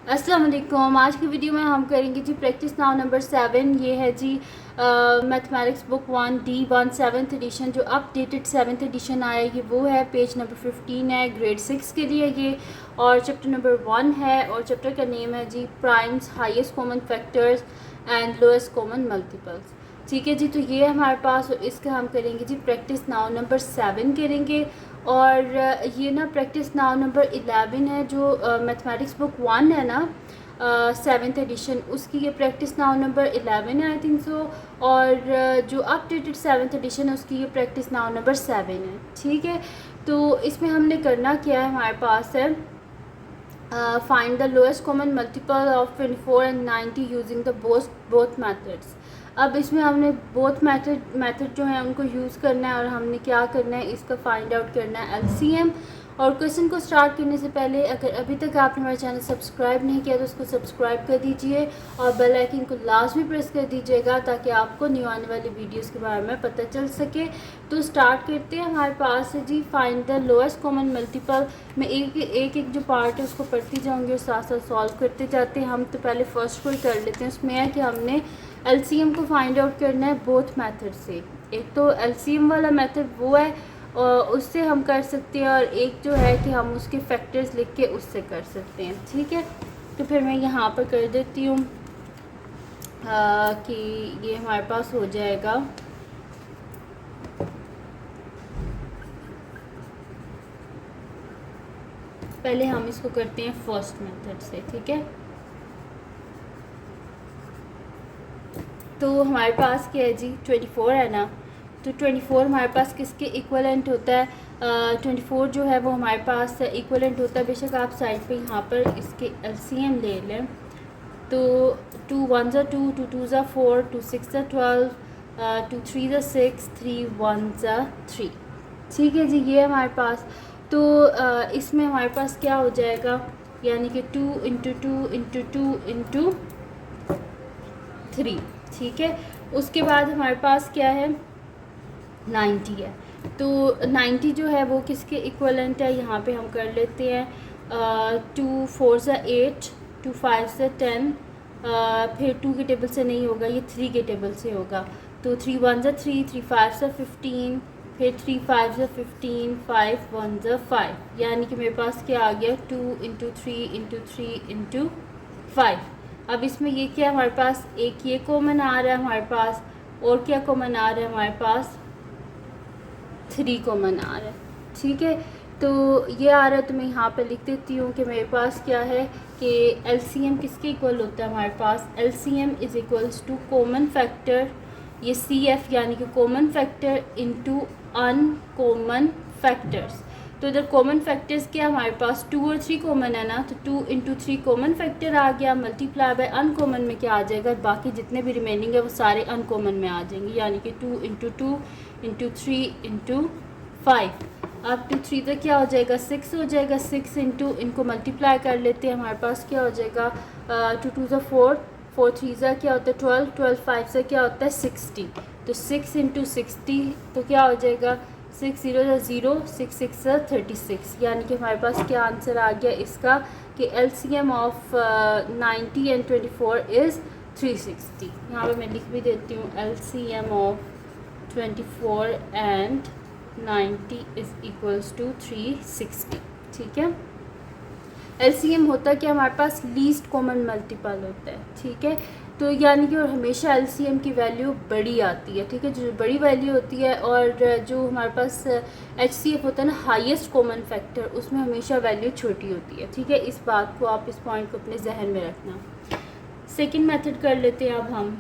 अस्सलाम वालेकुम। आज की वीडियो में हम करेंगे जी प्रैक्टिस नाउ नंबर 7। ये है जी mathematics book 1D1 7th edition, जो अपडेटेड 7th एडिशन आया ये वो है। पेज नंबर 15 है, ग्रेड 6 के लिए ये, और चैप्टर नंबर 1 है, और चैप्टर का नेम है जी primes, highest common factors and lowest common multiples. ठीक है जी, तो ये हमारे पास, और इसका हम करेंगे जी प्रैक्टिस नाउ नंबर 7 करेंगे। और ये ना प्रैक्टिस नाउ नंबर 11 है, जो मैथमेटिक्स बुक 1 है ना 7th एडिशन, उसकी ये प्रैक्टिस नाउ नंबर 11 है आई थिंक सो। और जो अपडेटेड 7th एडिशन है उसकी ये प्रैक्टिस नाउ नंबर 7 है। ठीक है, तो इसमें हमने करना क्या है, हमारे पास है find the lowest common multiple of 24 and 90 using the both methods. अब इसमें हमने बोथ मेथड जो है उनको यूज़ करना है, और हमने क्या करना है, इसका फाइंड आउट करना है एलसीएम। और क्वेश्चन को स्टार्ट करने से पहले अगर अभी तक आपने हमारा चैनल सब्सक्राइब नहीं किया तो उसको सब्सक्राइब कर दीजिए, और बेल आइकन को लाजमी प्रेस कर दीजिएगा ताकि आपको न्यू आने वाली वीडियोस के बारे में पता चल सके। तो स्टार्ट करते हैं। हमारे पास है जी find the lowest common multiple. मैं एक जो पार्ट है उसको पढ़ती जाऊँगी और साथ साथ सॉल्व करते जाते हैं। हम तो पहले फर्स्ट को ही कर लेते हैं। उसमें है कि हमने एलसीएम को फाइंड आउट करना है बोथ मेथड से। एक तो एलसीएम वाला मेथड वो है, उससे हम कर सकते हैं, और एक जो है कि हम उसके फैक्टर्स लिख के उससे कर सकते हैं। ठीक है, तो फिर मैं यहाँ पर कर देती हूँ कि ये हमारे पास हो जाएगा पहले हम इसको करते हैं फर्स्ट मेथड से। ठीक है, तो हमारे पास क्या है जी 24 है ना, तो 24 हमारे पास किसके इक्वलेंट होता है, 24 जो है वो हमारे पास इक्वलेंट होता है। बेशक आप साइड पे यहाँ पर इसके एलसीएम ले लें, तो 2 1 ज़ा 2, 2 2 ज़ा 4, 2 6 ज़ा 12, 2 3 ज़ा 6, 3 1 ज़ा 3। ठीक है जी, ये हमारे पास, तो इसमें हमारे पास क्या हो जाएगा, यानी कि 2 इंटू 2 इंटू 2 इंटू 3। ठीक है, उसके बाद हमारे पास क्या है 90 है, तो 90 जो है वो किसके इक्वलेंट है, यहाँ पे हम कर लेते हैं 2 4 ज़ा 8, 2 5 ज़ा 10, फिर 2 के टेबल से नहीं होगा, ये 3 के टेबल से होगा। तो 3 1 ज़ा 3, 3 5 ज़ा 15, फिर 3 5 ज़ा 15, 5 1 ज़ा 5, यानी कि मेरे पास क्या आ गया 2 इंटू 3 इंटू 3 इंटू 5। अब इसमें ये क्या हमारे पास, एक ये कॉमन आ रहा है हमारे पास, और क्या कॉमन आ रहा है हमारे पास 3 कॉमन आ रहा है। ठीक है, तो ये आ रहा है, तो मैं यहाँ पे लिख देती हूँ कि मेरे पास क्या है कि एलसीएम किसके इक्वल होता है, हमारे पास LCM is equals to common factor, ये CF यानी कि common factor into uncommon factors. तो इधर कॉमन फैक्टर्स क्या हमारे पास 2 और 3 कॉमन है ना, तो 2 इंटू 3 कॉमन फैक्टर आ गया, मल्टीप्लाई बाय अनकॉमन में क्या आ जाएगा, बाकी जितने भी रिमेनिंग है वो सारे अनकॉमन में आ जाएंगे, यानी कि 2 इंटू 2 इंटू 3 इंटू 5। अब 2 3 तक क्या हो जाएगा 6 हो जाएगा, 6 इंटू इनको मल्टीप्लाई कर लेते हैं, हमारे पास क्या हो जाएगा 2 2 ज़ा 4, 4 3 ज़ा क्या होता है 12, 12 5 से क्या होता है 60, तो 6 इंटू 60 तो क्या हो जाएगा 6 0 ज़ा 0, 6 6 ज़ा 36, यानी कि हमारे पास क्या आंसर आ गया इसका कि एलसीएम ऑफ 90 एंड 24 इज़ 360। यहाँ पे मैं लिख भी देती हूँ LCM of 24 and 90 is equals to 360। ठीक है, एलसीएम होता है कि हमारे पास लीस्ट कॉमन मल्टीपल होता है। ठीक है, तो यानी कि और हमेशा एलसीएम की वैल्यू बड़ी आती है। ठीक है, जो बड़ी वैल्यू होती है, और जो हमारे पास एचसीएफ होता है ना हाईएस्ट कॉमन फैक्टर, उसमें हमेशा वैल्यू छोटी होती है। ठीक है, इस बात को आप, इस पॉइंट को अपने जहन में रखना। सेकेंड मेथड कर लेते हैं अब हम।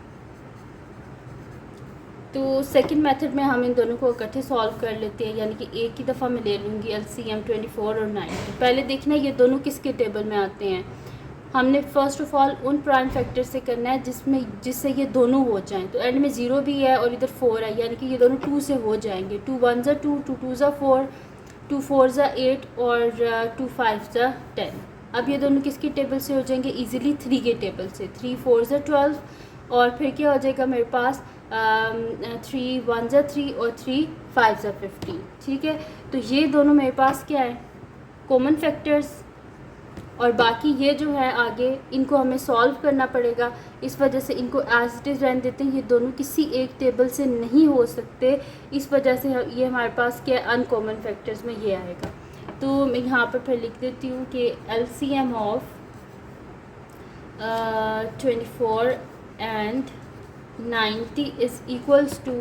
तो सेकंड मेथड में हम इन दोनों को इकट्ठे सॉल्व कर लेते हैं, यानी कि एक ही दफ़ा मैं ले लूँगी एलसीएम 24 और 90। पहले देखना ये दोनों किसके टेबल में आते हैं। हमने फ़र्स्ट ऑफ़ ऑल उन प्राइम फैक्टर से करना है जिससे ये दोनों हो जाएं, तो एंड में 0 भी है और इधर 4 है, यानी कि ये दोनों 2 से हो जाएंगे। 2 1 ज़ा 2, 2 2 ज़ा 4, 2 4 ज़ा 8 और 2 5 ज़ा 10। अब ये दोनों किसके टेबल से हो जाएंगे ईज़िली 3 के टेबल से। 3 4 ज़ा 12, और फिर क्या हो जाएगा मेरे पास 3 1 ज़ा 3 और 3 5 ज़ा 15। ठीक है, तो ये दोनों मेरे पास क्या है कॉमन फैक्टर्स, और बाकी ये जो है आगे इनको हमें सॉल्व करना पड़ेगा, इस वजह से इनको एज इट इज़ रहने देते हैं। ये दोनों किसी एक टेबल से नहीं हो सकते, इस वजह से ये हमारे पास क्या अनकॉमन फैक्टर्स में ये आएगा। तो मैं यहाँ पर फिर लिख देती हूँ कि LCM of 24 and 90 is equals to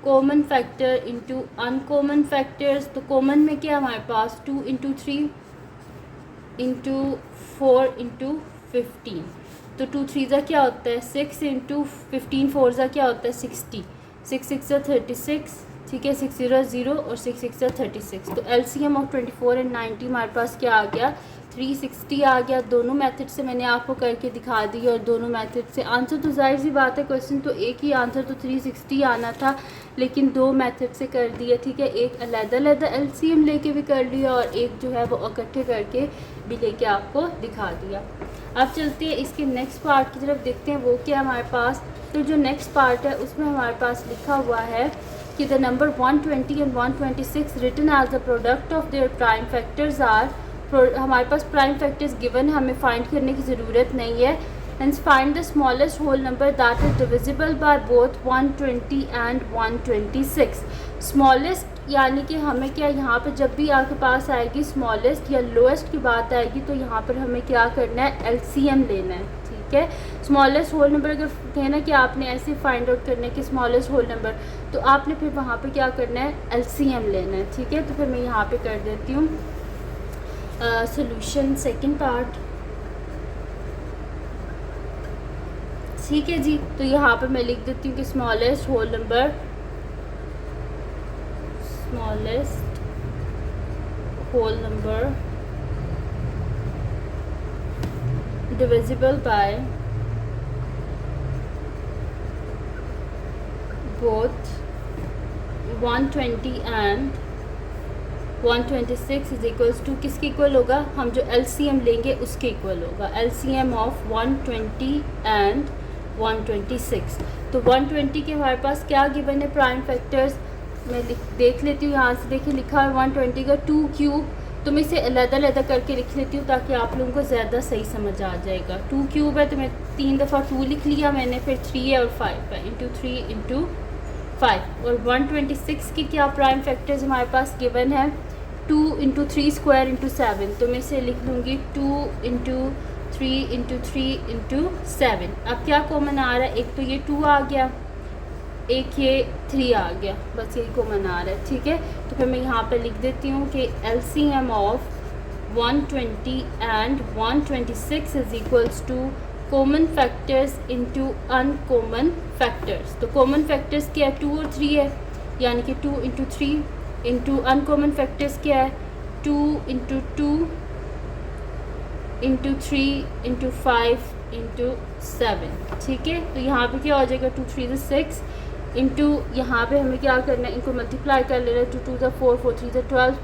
common factor into uncommon factors. तो कॉमन में क्या हमारे पास 2 इंटू 3 इंटू 4 इंटू 15, तो 2 3 ज़ा क्या होता है 6 इंटू 15 4 ज़ा क्या होता है 60, 6 6 ज़ा 36, ठीक है, 6 0 0 और 6 6 ज़ा 36। तो LCM ऑफ 24 एंड 90 हमारे पास क्या आ गया 360 आ गया। दोनों मेथड से मैंने आपको करके दिखा दी और दोनों मेथड से आंसर तो जाहिर सी बात है, क्वेश्चन तो एक ही आंसर तो 360 आना था, लेकिन दो मेथड से कर दिया, ठीक है, एक अलग-अलग LCM लेके भी कर लिया और एक जो है वो इकट्ठे करके भी लेके आपको दिखा दिया। अब चलते हैं इसके नेक्स्ट पार्ट की तरफ, देखते हैं वो क्या हमारे पास। तो जो नेक्स्ट पार्ट है उसमें हमारे पास लिखा हुआ है कि the number 120 and 126 written as the product of their prime factors are. हमारे पास प्राइम फैक्टर्स गिवन है, हमें फाइंड करने की ज़रूरत नहीं है। Hence find the smallest whole number that is divisible by both 120 and 126. Smallest यानी कि हमें क्या यहाँ पर जब भी आपके पास आएगी स्मॉलेस्ट या लोएस्ट की बात आएगी तो यहाँ पर हमें क्या करना है LCM लेना है, ठीक है। स्मॉलेस्ट होल नंबर अगर कहना कि आपने ऐसे फाइंड आउट करना है कि स्मॉलेस्ट होल नंबर, तो आपने फिर वहाँ पे क्या करना है LCM लेना है, ठीक है। तो फिर मैं यहाँ पे कर देती हूँ सोल्यूशन सेकंड पार्ट, ठीक है जी। तो यहाँ पे मैं लिख देती हूँ कि smallest whole number divisible by both 120 and 126 is equals to किसके इक्वल होगा, हम जो LCM लेंगे उसके इक्वल होगा, LCM ऑफ 120 एंड 126। तो 120 के हमारे पास क्या गिवन है प्राइम फैक्टर्स, मैं देख लेती हूँ यहाँ से, देखिए लिखा है 120 का 2 क्यूब, तो मैं इसे अलग-अलग करके लिख लेती हूँ ताकि आप लोगों को ज़्यादा सही समझ आ जाएगा। 2 क्यूब है तो मैं 3 दफ़ा 2 लिख लिया मैंने, फिर 3 है और 5 है, इंटू 3 इंटू 5। और 126 की क्या प्राइम फैक्टर्स हमारे पास गिवन है 2 इंटू 3 स्क्वायर इंटू 7, तो मैं इसे लिख लूँगी 2 इंटू 3 इंटू 3 इंटू 7। अब क्या कॉमन आ रहा है, एक तो ये 2 आ गया, एक ये 3 आ गया, बस यही कॉमन आ रहा है, ठीक है। तो फिर मैं यहाँ पे लिख देती हूँ कि LCM of 120 and 126 is equals to common factors into uncommon factors. तो कॉमन फैक्टर्स क्या है 2 और 3 है, यानी कि 2 इंटू 3 इंटू अनकॉमन फैक्टर्स क्या है 2 इंटू 2 इंटू 3 इंटू 5 इंटू 7, ठीक है। तो यहाँ पे क्या हो जाएगा 2 3 6 इंटू यहाँ पे हमें क्या करना है, इनको मल्टीप्लाई कर लेना है, 2 2 ज़ा 4 4 3 ज़ा 12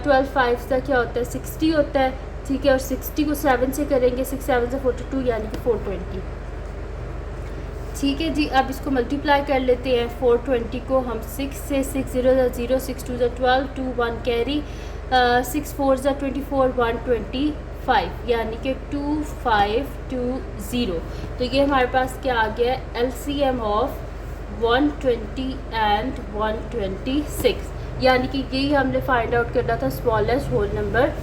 12 5 ज़ा क्या होता है 60 होता है, ठीक है। और 60 को 7 से करेंगे, 6 7 ज़ा 42 यानी कि 420, ठीक है जी। अब इसको मल्टीप्लाई कर लेते हैं, 420 को हम 6 से, 6 0 ज़ा 0, 6 2 ज़ा 12, 2 1 कैरी, 6 4 ज़ा 24, 125 यानी कि 2520। तो ये हमारे पास क्या आ गया LCM ऑफ 120 एंड 126, यानी कि यही हमने फाइंड आउट करना था smallest whole number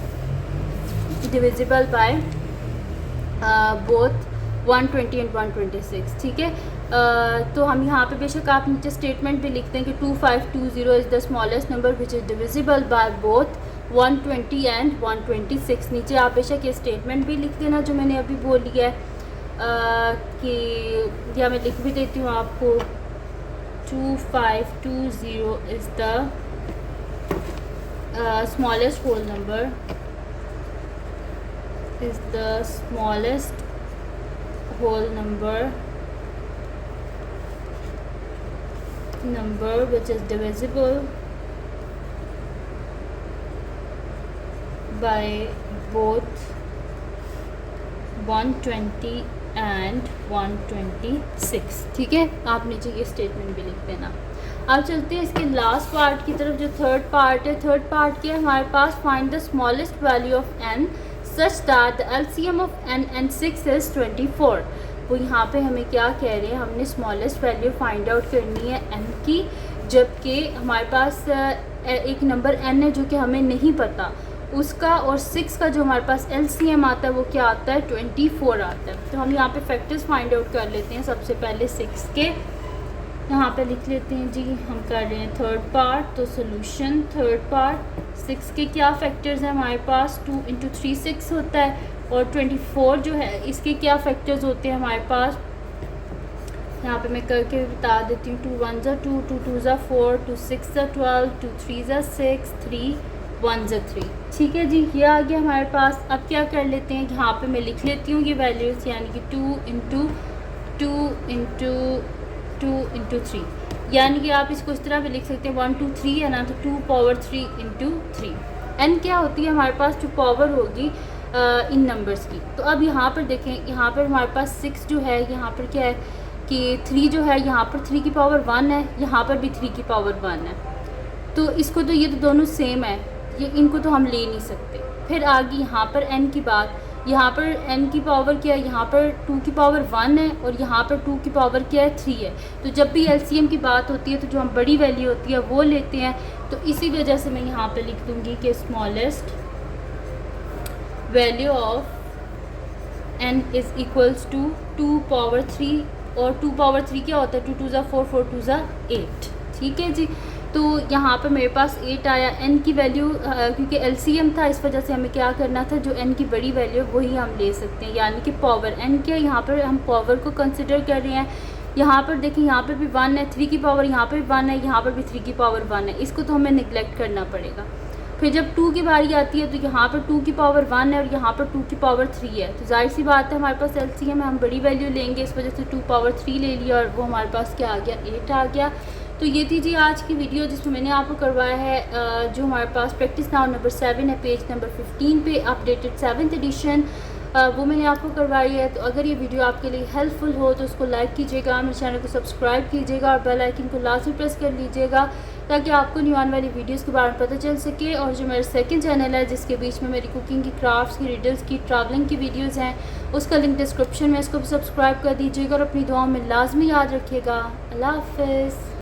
divisible by both 120 and 126, ठीक है। तो हम यहाँ पे बेशक आप नीचे स्टेटमेंट भी लिखते हैं कि 2520 is the smallest number which is divisible by both 120 and 126। नीचे आप बेशक ये स्टेटमेंट भी लिख देना जो मैंने अभी बोल लिया है, कि या मैं लिख भी देती हूँ आपको 2520 is the smallest whole number is the smallest whole number which is divisible by both 120 and 126, ठीक है। आप नीचे ये स्टेटमेंट भी लिख देना। अब चलते हैं इसके लास्ट पार्ट की तरफ, जो थर्ड पार्ट है। थर्ड पार्ट क्या है हमारे पास, find the smallest value of n such that the LCM of n and 6 is 24। वो यहाँ पे हमें क्या कह रहे हैं, हमने स्मॉलेस्ट वैल्यू फाइंड आउट करनी है n की, जबकि हमारे पास एक नंबर n है जो कि हमें नहीं पता उसका, और 6 का जो हमारे पास LCM आता है वो क्या आता है, 24 आता है। तो हम यहाँ पे फैक्टर्स फाइंड आउट कर लेते हैं। सबसे पहले 6 के यहाँ पे लिख लेते हैं जी, हम कर रहे हैं थर्ड पार्ट, तो सोल्यूशन थर्ड पार्ट। 6 के क्या फैक्टर्स हैं हमारे पास, 2 × 3 6 होता है, और 24 जो है इसके क्या फैक्टर्स होते हैं हमारे पास, यहाँ पे मैं करके बता देती हूँ। 2 1 ज़ा 2, 2 2 ज़ा 4, 2 6 ज़ा 12, 2 3 ज़ा 6, 3 1 ज़ा 3। ठीक है जी, ये आ गया हमारे पास। अब क्या कर लेते हैं, यहाँ पे मैं लिख लेती हूँ ये वैल्यूज़, यानी कि 2 × 2 × 2 × 3, यानी कि आप इसको इस तरह भी लिख सकते हैं 1 2 3 है ना, तो 2 पावर 3 × 3। n क्या होती है हमारे पास, जो पावर होगी इन नंबर्स की। तो अब यहाँ पर देखें, यहाँ पर हमारे पास 6 जो है, यहाँ पर क्या है कि 3 जो है, यहाँ पर 3 की पावर 1 है, यहाँ पर भी 3 की पावर 1 है। तो इसको तो ये तो दोनों सेम है, ये इनको तो हम ले नहीं सकते। फिर आगे यहाँ पर n की बात, यहाँ पर n की पावर क्या है, यहाँ पर 2 की पावर 1 है, और यहाँ पर 2 की पावर क्या है, 3 है। तो जब भी LCM की बात होती है तो जो हम बड़ी वैल्यू होती है वो लेते हैं। तो इसी वजह से मैं यहाँ पे लिख दूँगी कि smallest value of n is equals to 2 power 3, और 2 पावर 3 क्या होता है, 2 2 ज़ा 4, 4 2 ज़ा 8। ठीक है जी, तो यहाँ पर मेरे पास 8 आया। n की वैल्यू क्योंकि LCM था, इस वजह से हमें क्या करना था, जो n की बड़ी वैल्यू वही हम ले सकते हैं, यानी कि पावर। n क्या, यहाँ पर हम पावर को कंसिडर कर रहे हैं। यहाँ पर देखें, यहाँ पर भी 1 है, 3 की पावर यहाँ पर भी 1 है, यहाँ पर भी 3 की पावर 1 है। इसको तो हमें निगलेक्ट करना पड़ेगा। फिर जब 2 की बारी आती है तो यहाँ पर 2 की पावर 1 है, और यहाँ पर 2 की पावर 3 है। तो जाहिर सी बात है हमारे पास LCM है, हम बड़ी वैल्यू लेंगे, इस वजह से 2 पावर 3 ले लिया, और वो हमारे पास क्या आ गया, 8 आ गया। तो ये थी जी आज की वीडियो, जिसमें मैंने आपको करवाया है जो हमारे पास प्रैक्टिस नाउ नंबर 7 है, पेज नंबर 15 पे, अपडेटेड 7th एडिशन, वो मैंने आपको करवाई है। तो अगर ये वीडियो आपके लिए हेल्पफुल हो तो उसको लाइक कीजिएगा, मेरे चैनल को सब्सक्राइब कीजिएगा, और बेल आइकन को लाजमी प्रेस कर लीजिएगा, ताकि आपको न्यू आने वाली वीडियोस के बारे में पता चल सके। और जो मेरा सेकंड चैनल है, जिसके बीच में मेरी कुकिंग की, क्राफ्ट्स की, रिडल्स की, ट्रैवलिंग की वीडियोस हैं, उसका लिंक डिस्क्रिप्शन में, इसको भी सब्सक्राइब कर दीजिएगा, और अपनी दुआओं में लाजमी याद रखिएगा। अल्लाह हाफ़िज़।